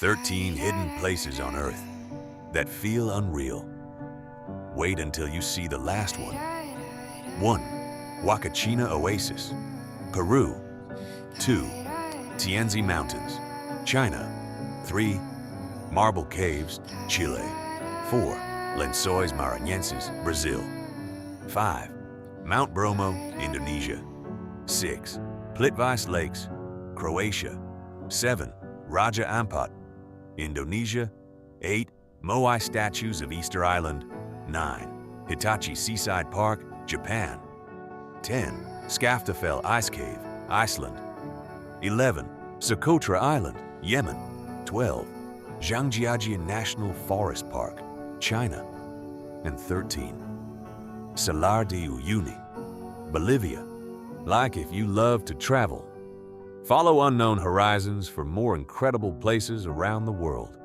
13 hidden places on Earth that feel unreal. Wait until you see the last one. 1. Huacachina Oasis, Peru. 2. Tianzi Mountains, China. 3. Marble Caves, Chile. 4. Lençóis Maranhenses, Brazil. 5. Mount Bromo, Indonesia. 6. Plitvice Lakes, Croatia. 7. Raja Ampat, Indonesia. 8. Moai Statues of Easter Island. 9. Hitachi Seaside Park, Japan. 10. Skaftafell Ice Cave, Iceland. 11. Socotra Island, Yemen. 12. Zhangjiajie National Forest Park, China. And 13. Salar de Uyuni, Bolivia. Like if you love to travel, follow Unknown Horizons for more incredible places around the world.